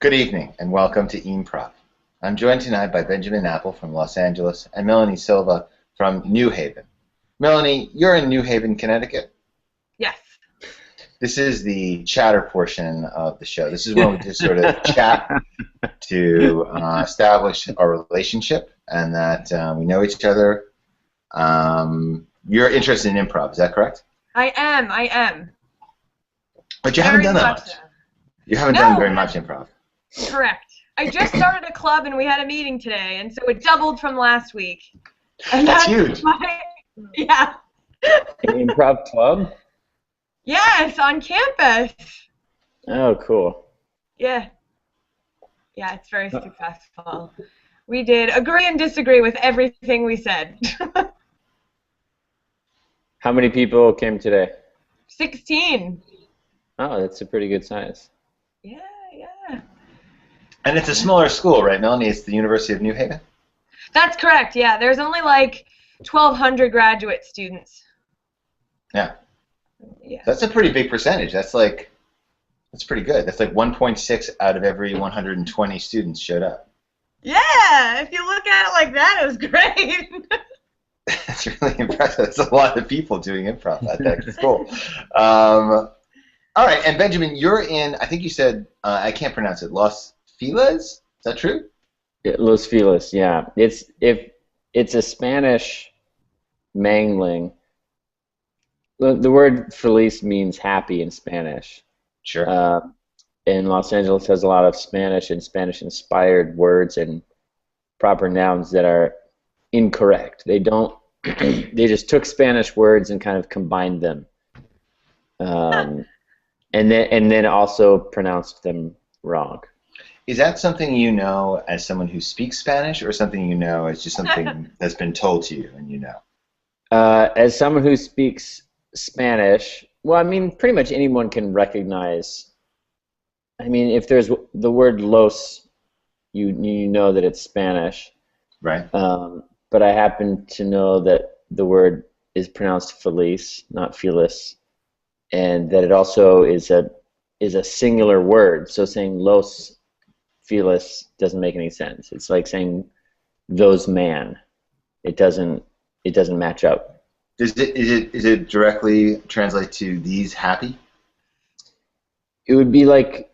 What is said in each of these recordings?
Good evening and welcome to e-mprov. I'm joined tonight by Benjamin Apple from Los Angeles and Melanie Silva from New Haven. Melanie, you're in New Haven, Connecticut. Yes. This is the chatter portion of the show. This is when we just sort of chat to establish our relationship and that we know each other. You're interested in improv, is that correct? I am. But you haven't done that much. So. You haven't done very much improv. Correct. I just started a club and we had a meeting today, and so it doubled from last week. And that's huge. Yeah. An improv club? Yes, on campus. Oh, cool. Yeah. Yeah, it's very successful. We did agree and disagree with everything we said. How many people came today? 16. Oh, that's a pretty good size. Yeah. And it's a smaller school, right, Melanie? It's the University of New Haven? That's correct, yeah. There's only like 1,200 graduate students. Yeah. Yeah. That's a pretty big percentage. That's pretty good. That's like 1.6 out of every 120 students showed up. Yeah, if you look at it like that, it was great. That's really impressive. That's a lot of people doing improv at that school. All right, and Benjamin, you're in, I think you said, I can't pronounce it, Los Feliz? Is that true? Los Feliz, yeah. It's a Spanish mangling. The word feliz means happy in Spanish. Sure. And Los Angeles has a lot of Spanish and Spanish-inspired words and proper nouns that are incorrect. They don't. They just took Spanish words and kind of combined them, and then also pronounced them wrong. Is that something you know as someone who speaks Spanish, or something you know as just something that's been told to you and you know? As someone who speaks Spanish, well, I mean, pretty much anyone can recognize. I mean, if there's the word los, you know that it's Spanish. Right. But I happen to know that the word is pronounced feliz, not feliz, and that it also is a singular word. So saying los feliz doesn't make any sense. It's like saying those man. It doesn't match up. Is it directly translate to these happy? It would be like,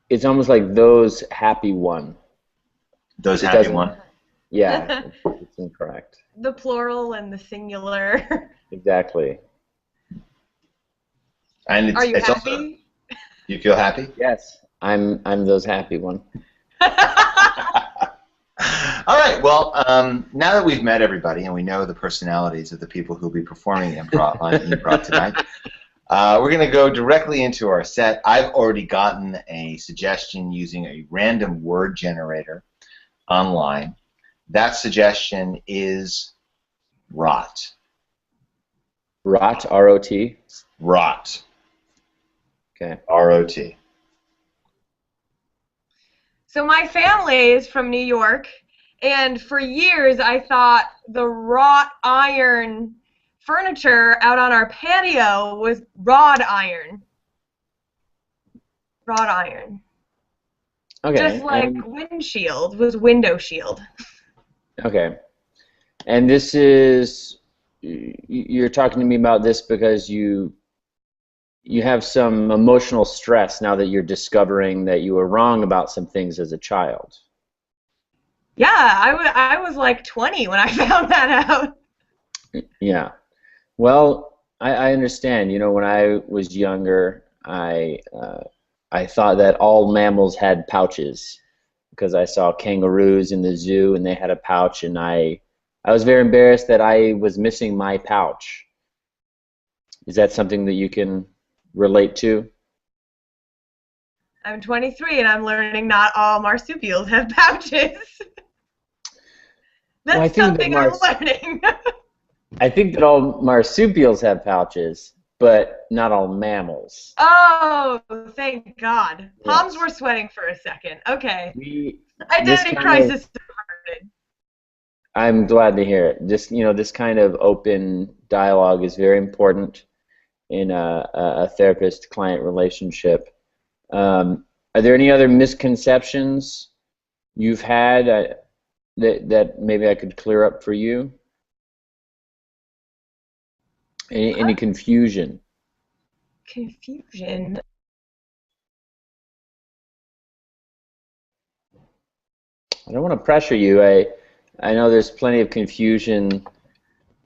it's almost like those happy one. Those happy one? Yeah, it's incorrect. The plural and the singular. Exactly. And Are you it's happy? Also, you feel happy? Yes, I'm those happy one. All right. Well, now that we've met everybody and we know the personalities of the people who will be performing improv on improv tonight, we're going to go directly into our set. I've already gotten a suggestion using a random word generator online. That suggestion is rot. Rot, R-O-T? Rot. Okay. R-O-T. So my family is from New York, and for years I thought the wrought iron furniture out on our patio was wrought iron. Wrought iron. Okay. Just like windshield was window shield. Okay. And this is, you're talking to me about this because you have some emotional stress now that you're discovering that you were wrong about some things as a child. Yeah, I was like 20 when I found that out. Yeah. Well, I understand. You know, when I was younger, I thought that all mammals had pouches because I saw kangaroos in the zoo and they had a pouch, and I was very embarrassed that I was missing my pouch. Is that something that you can relate to? I'm 23 and I'm learning not all marsupials have pouches. That's something I'm learning. I think that all marsupials have pouches, but not all mammals. Oh, thank God. Yes. Palms were sweating for a second. Okay. Identity crisis averted. I'm glad to hear it. This kind of open dialogue is very important in a therapist-client relationship. Are there any other misconceptions you've had that maybe I could clear up for you? Any confusion? Confusion. I don't want to pressure you. I know there's plenty of confusion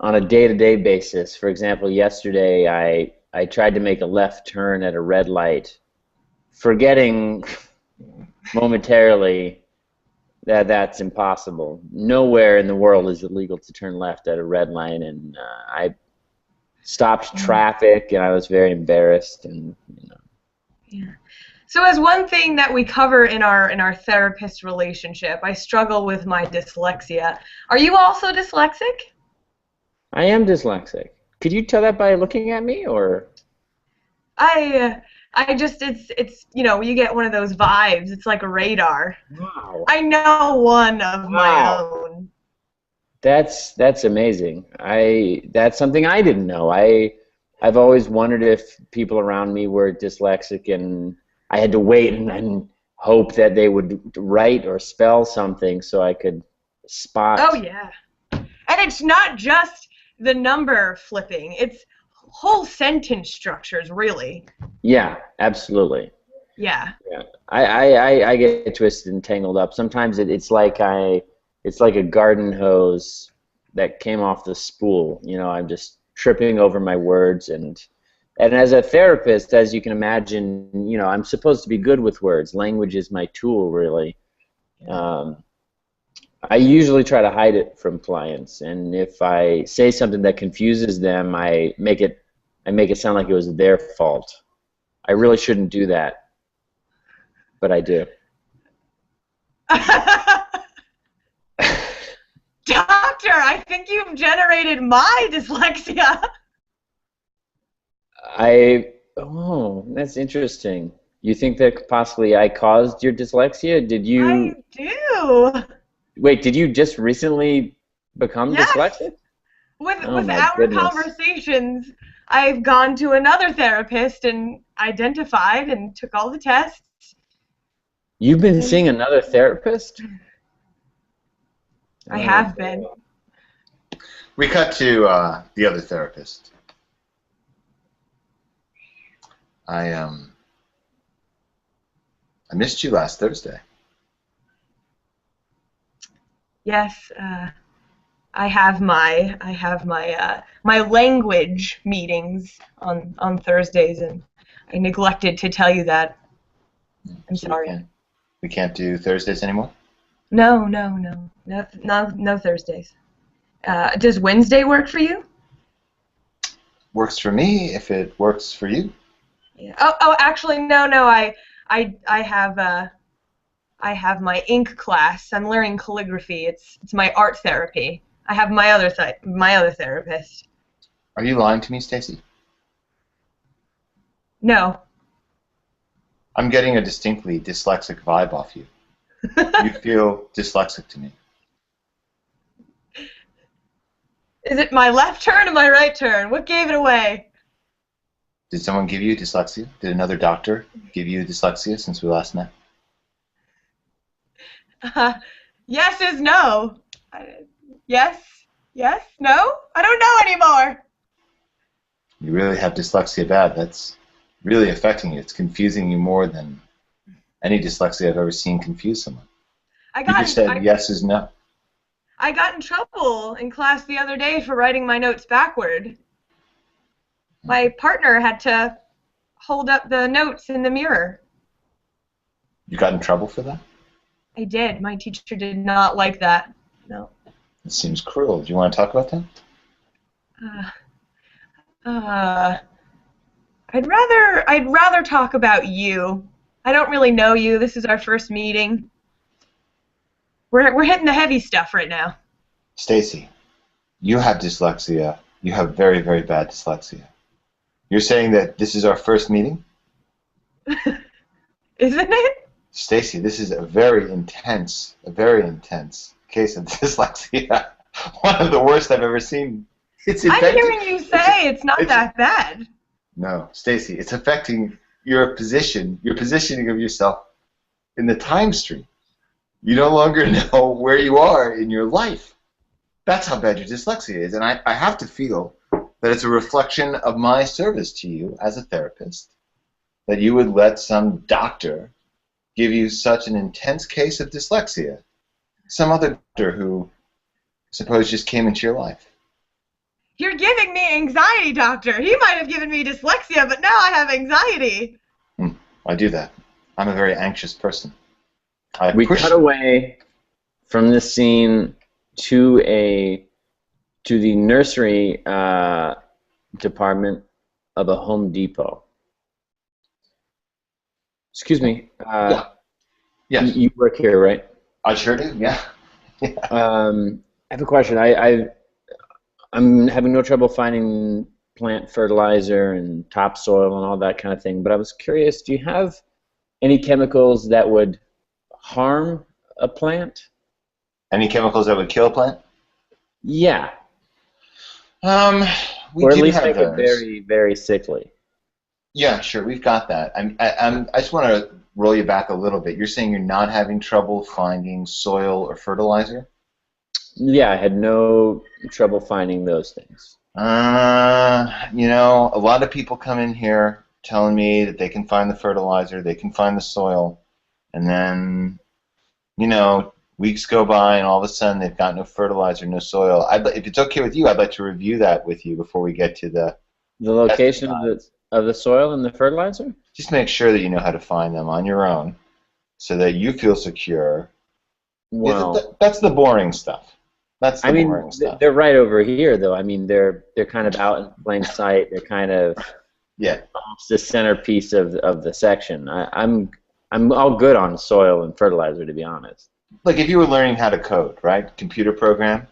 on a day-to-day basis. For example, yesterday I tried to make a left turn at a red light, forgetting momentarily that that's impossible. Nowhere in the world is it legal to turn left at a red light, and I stopped traffic, and I was very embarrassed. And Yeah. So as one thing that we cover in our therapist relationship, I struggle with my dyslexia. Are you also dyslexic? I am dyslexic. Could you tell that by looking at me, or? I just it's you get one of those vibes. It's like a radar. Wow. I know one of my own. That's amazing. That's something I didn't know. I've always wondered if people around me were dyslexic, and I had to wait and hope that they would write or spell something so I could spot. Oh yeah. And it's not just the number flipping. It's whole sentence structures, really. Yeah, absolutely. Yeah. Yeah. I get twisted and tangled up. Sometimes it's like a garden hose that came off the spool. I'm just tripping over my words, and as a therapist, as you can imagine, I'm supposed to be good with words. Language is my tool, really. I usually try to hide it from clients, and if I say something that confuses them, I make it sound like it was their fault. I really shouldn't do that, but I do. Doctor, I think you've generated my dyslexia. Oh, that's interesting. You think that possibly I caused your dyslexia? Did you? I do. Wait, did you just recently become dyslexic? With Oh, my our goodness. conversations, I've gone to another therapist and identified and took all the tests. You've been seeing another therapist? I have been. We cut to the other therapist. I missed you last Thursday. Yes, I have my my language meetings on Thursdays, and I neglected to tell you that. I'm sorry. We can't do Thursdays anymore? No Thursdays. Does Wednesday work for you? Works for me if it works for you. Yeah. Oh, actually, no. I have my ink class. I'm learning calligraphy. It's my art therapy. I have my other therapist. Are you lying to me, Stacy? No. I'm getting a distinctly dyslexic vibe off you. You feel dyslexic to me. Is it my left turn or my right turn? What gave it away? Did someone give you dyslexia? Did another doctor give you dyslexia since we last met? Yes is no. Yes, no? I don't know anymore. You really have dyslexia bad. That's really affecting you. It's confusing you more than any dyslexia I've ever seen confuse someone. You just said yes is no. I got in trouble in class the other day for writing my notes backward. My partner had to hold up the notes in the mirror. You got in trouble for that? I did. My teacher did not like that. No. It seems cruel. Do you want to talk about that? I'd rather talk about you. I don't really know you. This is our first meeting. We're hitting the heavy stuff right now. Stacy, you have dyslexia. You have very, very bad dyslexia. You're saying that this is our first meeting? Isn't it? Stacy, this is a very intense case of dyslexia. One of the worst I've ever seen. It's I'm hearing you say it's not that bad. No, Stacy, it's affecting your positioning of yourself in the time stream. You no longer know where you are in your life. That's how bad your dyslexia is. And I have to feel that it's a reflection of my service to you as a therapist, that you would let some doctor give you such an intense case of dyslexia, some other doctor who, suppose, just came into your life. You're giving me anxiety, doctor. He might have given me dyslexia, but now I have anxiety. I do that. I'm a very anxious person. We cut away from this scene to the nursery department of a Home Depot. Excuse me. Yeah. Yes. You work here, right? I sure do. Yeah. I have a question. I'm having no trouble finding plant fertilizer and topsoil and all that kind of thing, but I was curious, do you have any chemicals that would harm a plant? Any chemicals that would kill a plant? Yeah. We or at do least have make it those. very, very sickly. Yeah, sure, we've got that. I just want to roll you back a little bit. You're saying you're not having trouble finding soil or fertilizer? Yeah, I had no trouble finding those things. You know, a lot of people come in here telling me that they can find the fertilizer, they can find the soil, and then, you know, weeks go by and all of a sudden they've got no fertilizer, no soil. If it's okay with you, I'd like to review that with you before we get to the location of the soil and the fertilizer? Just make sure that you know how to find them on your own so that you feel secure. Well, that's the boring stuff. That's the boring stuff. They're right over here, though. I mean, they're kind of out in plain sight. They're kind of almost the centerpiece of the section. I'm all good on soil and fertilizer, to be honest. Like if you were learning how to code, right? Computer program,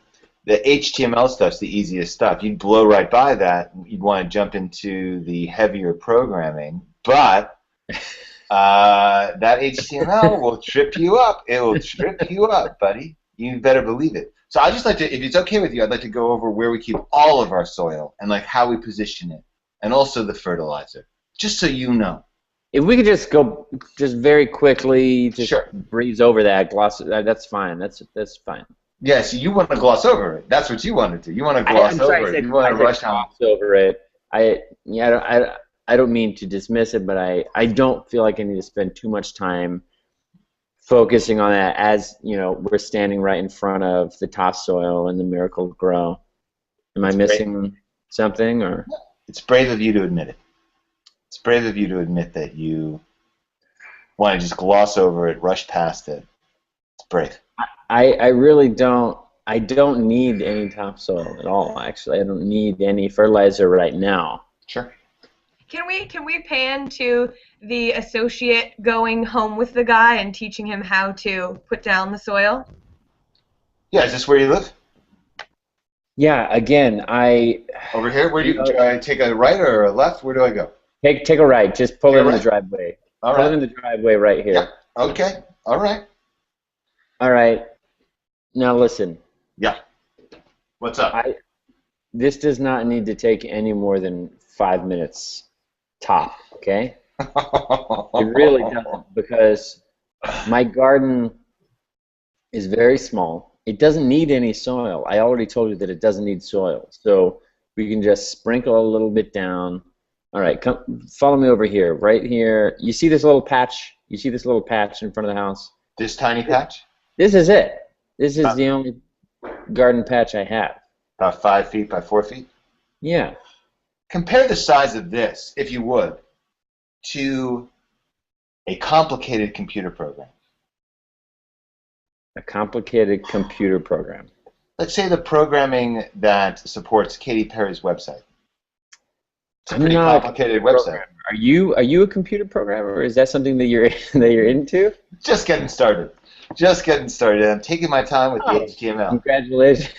the HTML stuff's the easiest stuff. You'd blow right by that. You'd want to jump into the heavier programming, but that HTML will trip you up. It will trip you up, buddy. You better believe it. So I'd just like to, if it's okay with you, I'd like to go over where we keep all of our soil and like how we position it, and also the fertilizer, just so you know. If we could just go, just very quickly, just breeze over that, gloss. That's fine. That's fine. Yeah, so you want to gloss over it. That's what you want to do. You want to gloss over it. You want to rush on. Gloss over it. I don't mean to dismiss it, but I don't feel like I need to spend too much time focusing on that, as you know, we're standing right in front of the topsoil and the Miracle Grow. Am I missing something, or? It's brave of you to admit it. It's brave of you to admit that you want to just gloss over it, rush past it. It's brave. I really don't. I don't need any topsoil at all. Actually, I don't need any fertilizer right now. Sure. Can we pan to the associate going home with the guy and teaching him how to put down the soil? Yeah, is this where you live? Yeah. Again, over here. Where do I take a right or a left? Where do I go? Take a right. Just pull it in the driveway. All right. Pull it in the driveway right here. Yeah. Okay. All right. All right. Now listen. Yeah. What's up? This does not need to take any more than 5 minutes top, okay? It really doesn't, because my garden is very small. It doesn't need any soil. I already told you that it doesn't need soil. So we can just sprinkle a little bit down. All right, come follow me over here. Right here. You see this little patch? You see this little patch in front of the house? This tiny patch? This is it. This is the only garden patch I have. About 5 feet by 4 feet? Yeah. Compare the size of this, if you would, to a complicated computer program. A complicated computer program. Let's say the programming that supports Katy Perry's website. It's a pretty complicated website. Are you a computer programmer, or is that something that you're into? Just getting started. Just getting started. I'm taking my time with the HTML. Congratulations.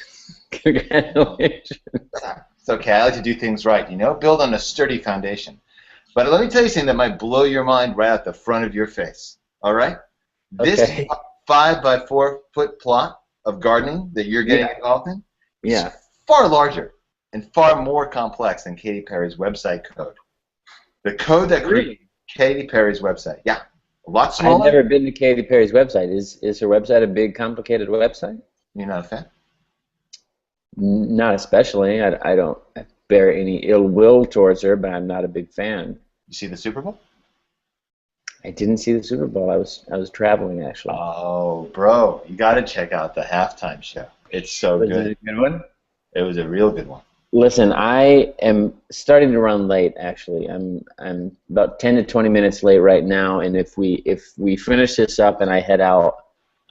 Congratulations. It's okay. I like to do things right, you know? Build on a sturdy foundation. But let me tell you something that might blow your mind right out the front of your face. All right? Okay. This 5 by 4 foot plot of gardening that you're getting involved in is far larger and far more complex than Katy Perry's website code. The code that created Katy Perry's website. Yeah. A lot I've smaller? never been to Katy Perry's website. Is her website a big, complicated website? You're not a fan? Not especially. I don't bear any ill will towards her, but I'm not a big fan. You see the Super Bowl? I didn't see the Super Bowl. I was traveling actually. Oh, bro, you got to check out the halftime show. It's so Was good. it a good one? It was a real good one. Listen, I am starting to run late. Actually, I'm about 10 to 20 minutes late right now. And if we finish this up and I head out,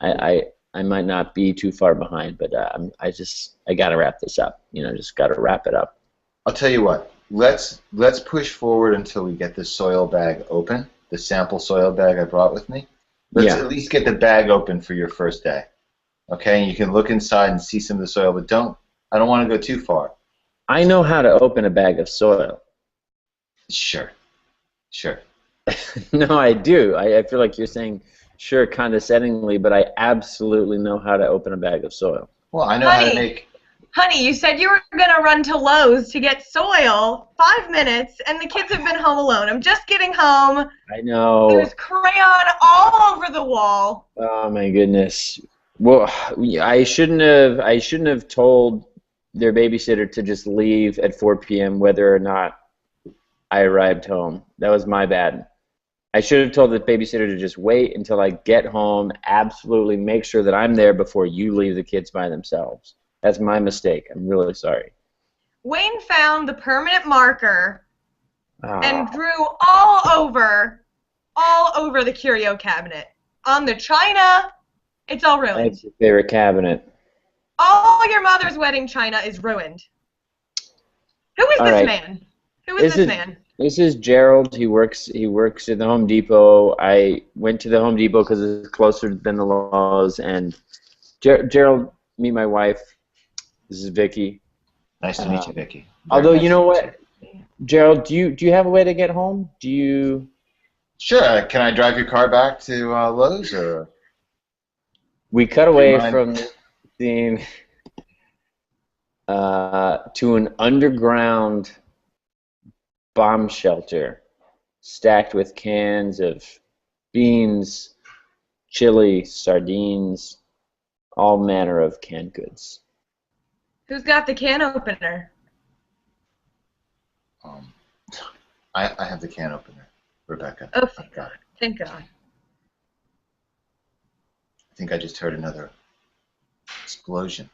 I might not be too far behind. But I got to wrap this up. Just got to wrap it up. I'll tell you what. Let's push forward until we get the soil bag open. The sample soil bag I brought with me. Let's at least get the bag open for your first day. Okay, and you can look inside and see some of the soil, but I don't want to go too far. I know how to open a bag of soil. Sure. No, I do. I feel like you're saying sure condescendingly, but I absolutely know how to open a bag of soil. Well, I know how to make... Honey, you said you were going to run to Lowe's to get soil, 5 minutes, and the kids have been home alone. I'm just getting home. I know. There's crayon all over the wall. Oh, my goodness. Well, I shouldn't have told their babysitter to just leave at 4 p.m. whether or not I arrived home. That was my bad. I should have told the babysitter to just wait until I get home, absolutely make sure that I'm there before you leave the kids by themselves. That's my mistake. I'm really sorry. Wayne found the permanent marker and drew all over the curio cabinet. On the china, it's all ruined. That's your favorite cabinet. All your mother's wedding china is ruined. Who is this man? Who is this man? This is Gerald. He works at the Home Depot. I went to the Home Depot because it's closer than the Lowe's. And Gerald, meet my wife. This is Vicky. Nice to meet you, Vicky. Although, you know what, Gerald, do you have a way to get home? Do you? Sure. Can I drive your car back to Lowe's, or? We cut away from the scene to an underground bomb shelter stacked with cans of beans, chili, sardines, all manner of canned goods. Who's got the can opener? I have the can opener, Rebecca. Oh, thank God. Thank God. I think I just heard another explosion.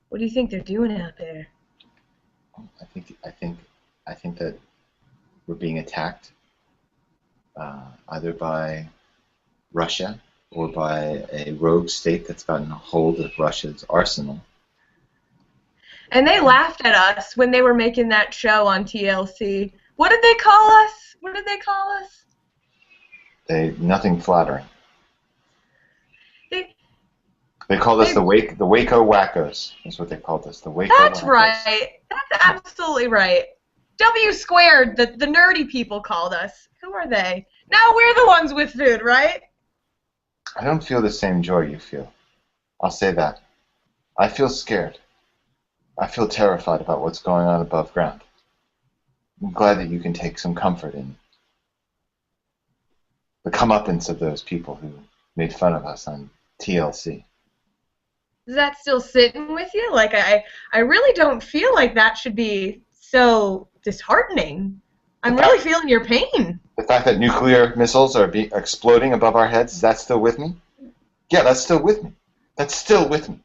What do you think they're doing out there? I think that we're being attacked, either by Russia or by a rogue state that's gotten a hold of Russia's arsenal. And they laughed at us when they were making that show on TLC. What did they call us? Nothing flattering. They called us the Waco Wackos. That's what they called us, the Waco Wackos. That's right. That's absolutely right. W squared, the nerdy people called us. Who are they? Now we're the ones with food, right? I don't feel the same joy you feel. I'll say that. I feel scared. I feel terrified about what's going on above ground. I'm glad that you can take some comfort in the comeuppance of those people who made fun of us on TLC. Is that still sitting with you? Like, I really don't feel like that should be so disheartening. I'm really feeling your pain. The fact that nuclear missiles are exploding above our heads, is that still with me? Yeah, that's still with me. That's still with me.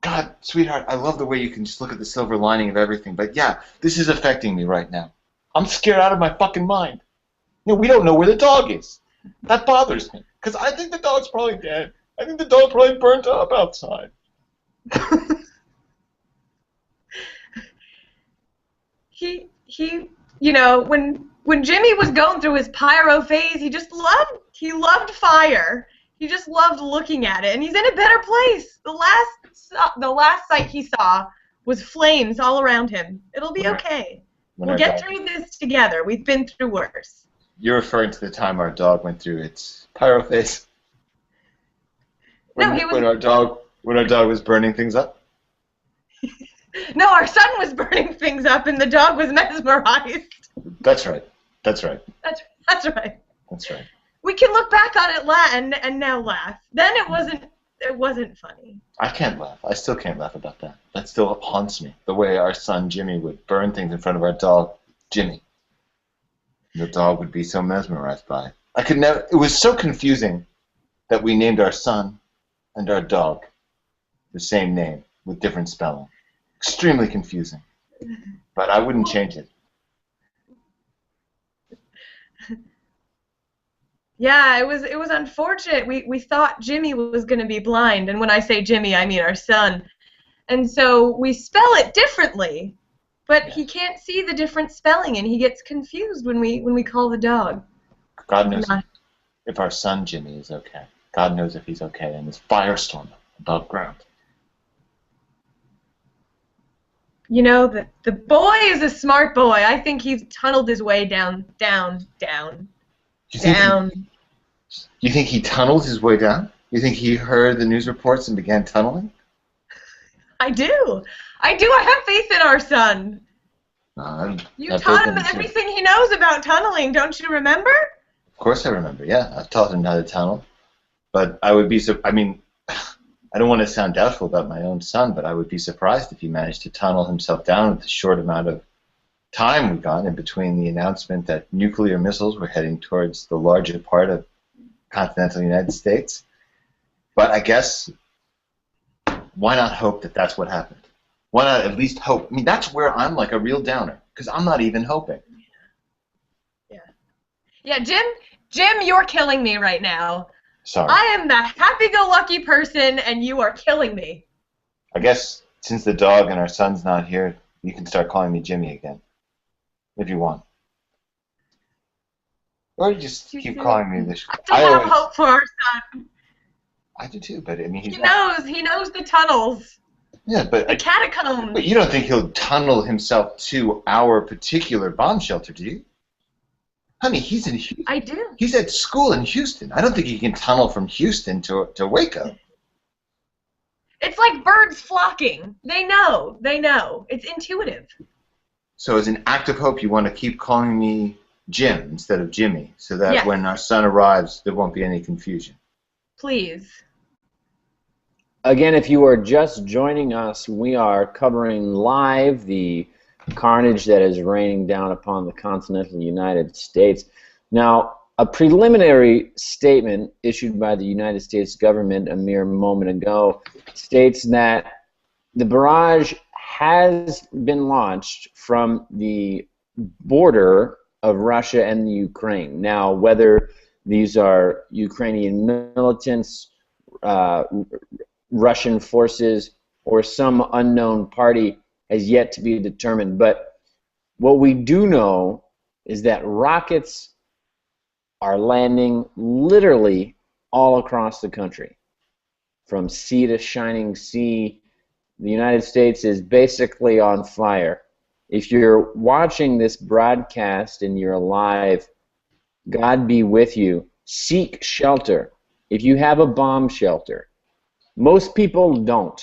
God, sweetheart, I love the way you can just look at the silver lining of everything, but yeah, this is affecting me right now. I'm scared out of my fucking mind. We don't know where the dog is. That bothers me, because I think the dog's probably dead. I think the dog probably burnt up outside. He, when Jimmy was going through his pyro phase, he loved fire. He just loved looking at it, and he's in a better place. The last sight he saw was flames all around him. It'll be okay. We'll get through this together. We've been through worse. You're referring to the time our dog went through its pyro phase? When our dog was burning things up? No, our son was burning things up, and the dog was mesmerized. That's right. That's right. That's right. That's right. We can look back on it and now laugh. Then it wasn't funny. I can't laugh. I still can't laugh about that. That still haunts me. The way our son Jimmy would burn things in front of our dog, Jimmy. The dog would be so mesmerized by it. I could never. It was so confusing that we named our son and our dog the same name with different spelling. Extremely confusing. But I wouldn't change it. Yeah, it was unfortunate. We thought Jimmy was going to be blind, and when I say Jimmy, I mean our son. And so we spell it differently, but he can't see the different spelling, and he gets confused when we call the dog. God knows if our son Jimmy is okay. God knows if he's okay in this firestorm above ground. You know, the boy is a smart boy. I think he's tunneled his way down. You think he tunneled his way down? You think he heard the news reports and began tunneling? I do. I have faith in our son. You taught him everything he knows about tunneling, don't you remember? Of course I remember, yeah. I've taught him how to tunnel. But I would be, I don't want to sound doubtful about my own son, but I would be surprised if he managed to tunnel himself down with the short amount of time we got in between the announcement that nuclear missiles were heading towards the larger part of continental United States. But I guess, why not hope that that's what happened? Why not at least hope? I mean, that's where I'm like a real downer, because I'm not even hoping. Yeah, Jim, you're killing me right now. Sorry. I am the happy-go-lucky person, and you are killing me. I guess since the dog and our son's not here, you can start calling me Jimmy again, if you want. Or just keep calling me this. I still have hope for our son. I do too, but I mean, he knows the tunnels. Yeah, but the catacombs. But you don't think he'll tunnel himself to our particular bomb shelter, do you? Honey, he's in Houston. I do. He's at school in Houston. I don't think he can tunnel from Houston to Waco. It's like birds flocking. They know. It's intuitive. So as an act of hope, you want to keep calling me Jim instead of Jimmy, so that when our son arrives, there won't be any confusion. Please. Again, if you are just joining us, we are covering live the carnage that is raining down upon the continental United States. Now, a preliminary statement issued by the United States government a mere moment ago states that the barrage has been launched from the border of Russia and the Ukraine. Now, whether these are Ukrainian militants, Russian forces, or some unknown party has yet to be determined. But what we do know is that rockets are landing literally all across the country. From sea to shining sea, the United States is basically on fire. If you're watching this broadcast and you're alive, God be with you. Seek shelter. If you have a bomb shelter, most people don't.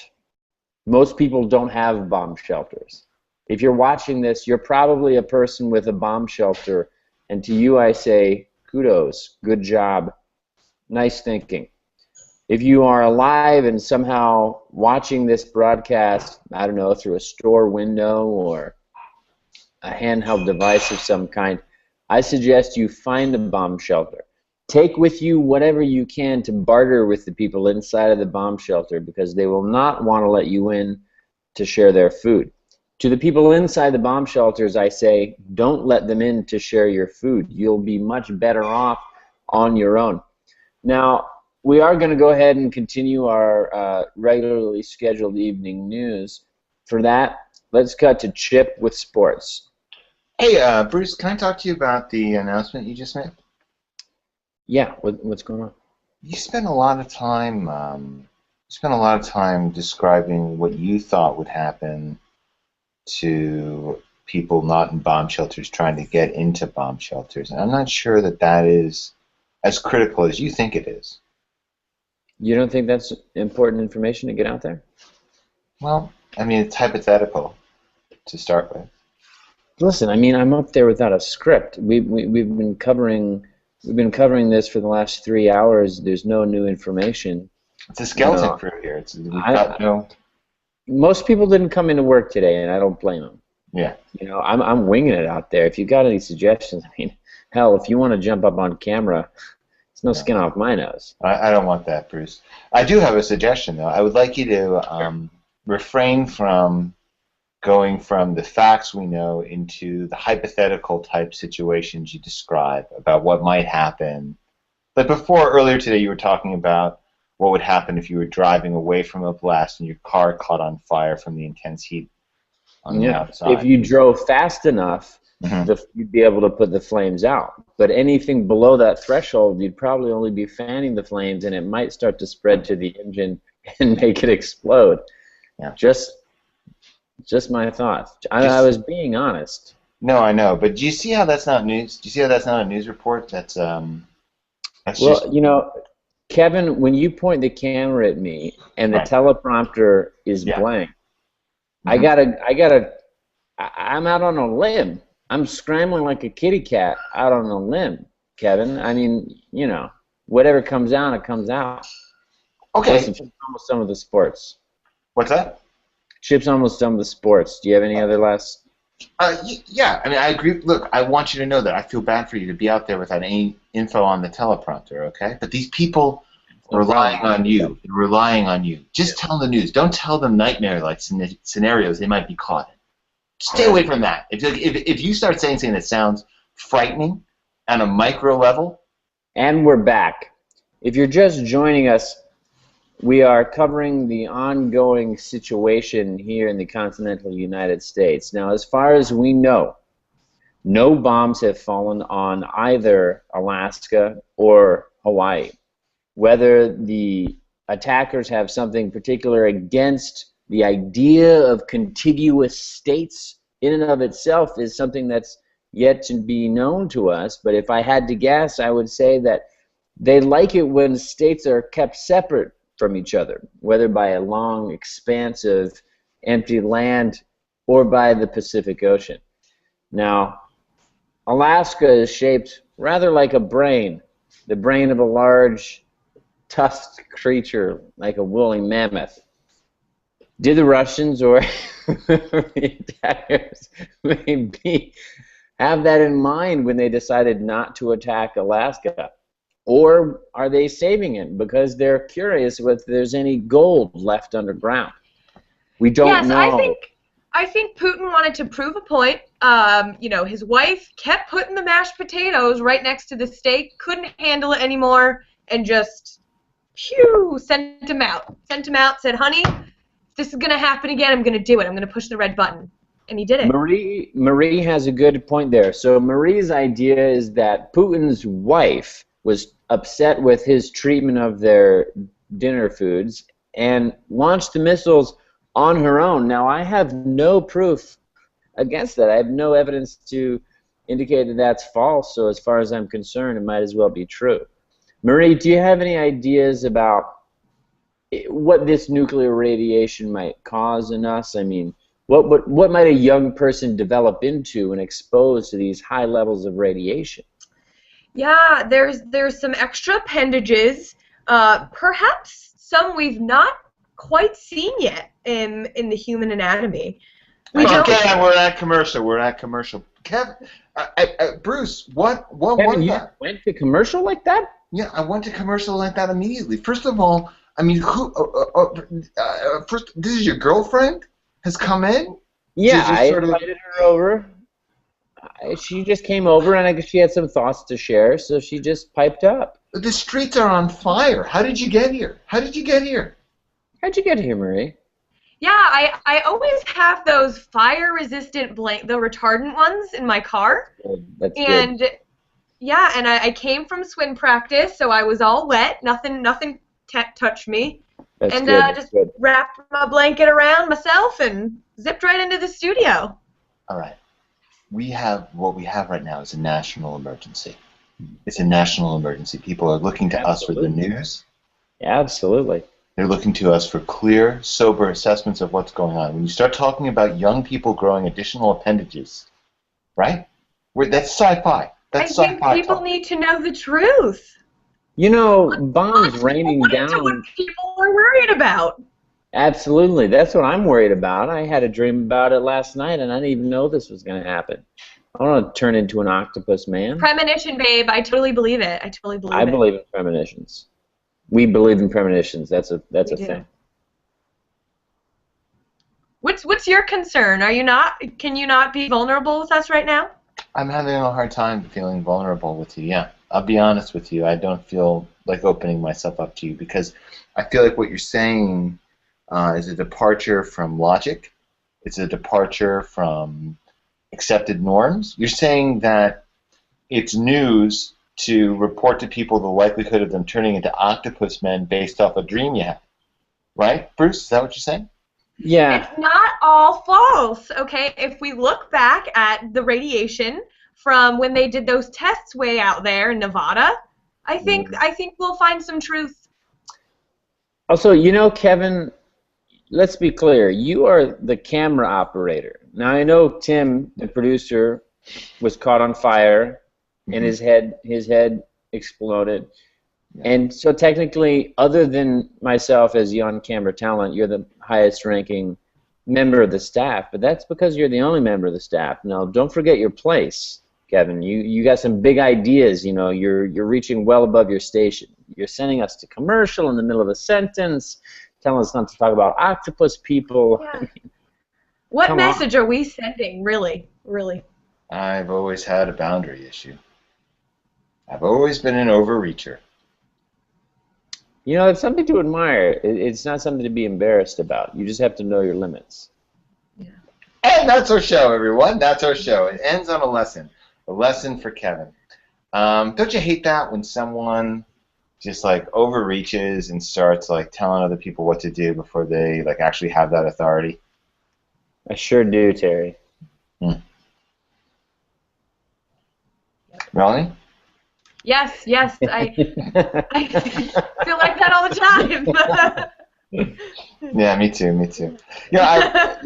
Most people don't have bomb shelters. If you're watching this, you're probably a person with a bomb shelter, and to you I say, kudos, good job, nice thinking. If you are alive and somehow watching this broadcast, I don't know, through a store window or a handheld device of some kind, I suggest you find a bomb shelter. Take with you whatever you can to barter with the people inside of the bomb shelter, because they will not want to let you in to share their food. To the people inside the bomb shelters, I say, don't let them in to share your food. You'll be much better off on your own. Now, we are going to go ahead and continue our regularly scheduled evening news. For that, let's cut to Chip with sports. Hey, Bruce, can I talk to you about the announcement you just made? Yeah, what's going on? You spent a lot of time. Describing what you thought would happen to people not in bomb shelters trying to get into bomb shelters, and I'm not sure that that is as critical as you think it is. You don't think that's important information to get out there? Well, I mean, it's hypothetical to start with. Listen, I mean, I'm up there without a script. We've been covering this for the last 3 hours. There's no new information. It's a skeleton crew here. We've got no. Most people didn't come into work today, and I don't blame them. Yeah. I'm winging it out there. If you got any suggestions, I mean, hell, if you want to jump up on camera, it's no skin off my nose. I don't want that, Bruce. I do have a suggestion, though. I would like you to refrain from going from the facts we know into the hypothetical type situations you describe about what might happen. But earlier today, you were talking about what would happen if you were driving away from a blast and your car caught on fire from the intense heat on the outside. If you drove fast enough, you'd be able to put the flames out. But anything below that threshold, you'd probably only be fanning the flames, and it might start to spread to the engine and make it explode. Yeah. Just my thoughts. I was being honest. No, I know, but do you see how that's not news? Do you see how that's not a news report? That's well, just... Kevin, when you point the camera at me and the teleprompter is blank, I'm out on a limb. I'm scrambling like a kitty cat out on a limb, Kevin. I mean, whatever comes out, it comes out. Okay. Listen, chips almost some of the sports. What's that? Chips almost some of the sports. Do you have any other last? Yeah, I mean, I agree. Look, I want you to know that I feel bad for you to be out there without any info on the teleprompter, okay? But these people are relying on you. They're relying on you. Just tell them the news. Don't tell them nightmare-like scenarios they might be caught in. Stay away from that. If you start saying something that sounds frightening on a micro level... And we're back. If you're just joining us, we are covering the ongoing situation here in the continental United States. Now, as far as we know, no bombs have fallen on either Alaska or Hawaii. Whether the attackers have something particular against the idea of contiguous states in and of itself is something that's yet to be known to us. But if I had to guess, I would say that they like it when states are kept separate from each other, whether by a long expanse of empty land or by the Pacific Ocean. Now, Alaska is shaped rather like a brain, the brain of a large, tusked creature like a woolly mammoth. Did the Russians or the attackers maybe have that in mind when they decided not to attack Alaska? Or are they saving it because they're curious if there's any gold left underground? We don't know. Yes, I think Putin wanted to prove a point. His wife kept putting the mashed potatoes right next to the steak, couldn't handle it anymore, and just, sent him out. Sent him out, said, honey, if this is going to happen again, I'm going to do it. I'm going to push the red button. And he did it. Marie has a good point there. So Marie's idea is that Putin's wife was upset with his treatment of their dinner foods and launched the missiles on her own. Now, I have no proof against that. I have no evidence to indicate that that's false, so as far as I'm concerned, it might as well be true. Marie, do you have any ideas about what this nuclear radiation might cause in us? I mean, what might a young person develop into when exposed to these high levels of radiation? Yeah, there's some extra appendages, perhaps some we've not quite seen yet in the human anatomy. We're at commercial. Kevin, Bruce, what Kevin, was you that? Went to commercial like that? Yeah, I went to commercial like that immediately. First of all, I mean, first, this is your girlfriend has come in? Yeah, I invited her over. She just came over, and I guess she had some thoughts to share, so she just piped up. The streets are on fire. How did you get here? How'd you get here, Marie? Yeah, I always have those fire-resistant the retardant ones in my car. That's and good. Yeah, and I came from swim practice, so I was all wet. Nothing touched me. That's and good. just wrapped my blanket around myself and zipped right into the studio. All right. What we have right now is a national emergency. It's a national emergency. People are looking to us for the news. Absolutely. They're looking to us for clear, sober assessments of what's going on. When you start talking about young people growing additional appendages, right? That's sci-fi. That's I think sci-fi people talk. need to know the truth. You know, bombs Let's raining get into what down. people are worried about. Absolutely. That's what I'm worried about. I had a dream about it last night, and I didn't even know this was going to happen. I want to turn into an octopus man. Premonition, babe. I totally believe it. I totally believe I it. believe in premonitions. We believe in premonitions. That's a We do. thing. What's your concern? Are you not? Can you not be vulnerable with us right now? I'm having a hard time feeling vulnerable with you. Yeah, I'll be honest with you. I don't feel like opening myself up to you because I feel like what you're saying is a departure from logic. It's a departure from accepted norms. You're saying that it's news to report to people the likelihood of them turning into octopus men based off a dream you had. Right, Bruce? Is that what you're saying? Yeah. It's not all false, okay? If we look back at the radiation from when they did those tests way out there in Nevada, I think we'll find some truth. Also, you know, Kevin, let's be clear. You are the camera operator. Now, I know Tim, the producer, was caught on fire, and his head exploded. And so technically, other than myself as young camera talent, you're the highest ranking member of the staff, but that's because you're the only member of the staff. Now, don't forget your place, Kevin. You got some big ideas, you know, you're reaching well above your station. You're sending us to commercial in the middle of a sentence, telling us not to talk about octopus people. Yeah. I mean, What message are we sending, really? Really? I've always had a boundary issue. I've always been an overreacher. You know, it's something to admire. It's not something to be embarrassed about. You just have to know your limits. Yeah. And that's our show, everyone. That's our show. It ends on a lesson for Kevin. Don't you hate that when someone just like overreaches and starts like telling other people what to do before they like actually have that authority? I sure do, Terry. Melanie? Yes, I feel like that all the time. Yeah, me too. You know,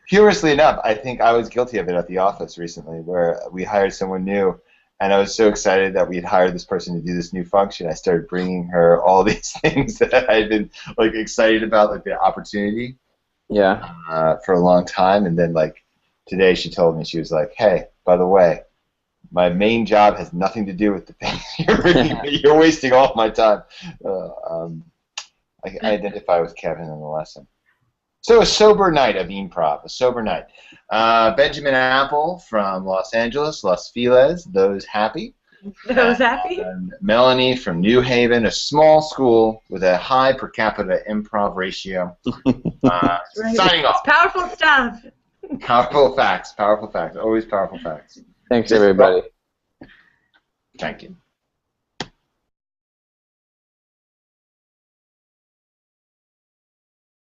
humorously enough, I think I was guilty of it at the office recently, where we hired someone new, and I was so excited that we'd hired this person to do this new function. I started bringing her all these things that I'd been like excited about, like the opportunity. Yeah. For a long time, and then like today, she told me, she was like, "Hey, by the way, my main job has nothing to do with the thing you're bringing me. You're wasting all my time." I identify with Kevin in the lesson. So a sober night of improv, a sober night. Benjamin Apple from Los Angeles, Los Feliz, those happy. Those happy? And Melanie from New Haven, a small school with a high per capita improv ratio. Right. Signing off. It's powerful stuff. Powerful facts, always powerful facts. Thanks, everybody. Thank you.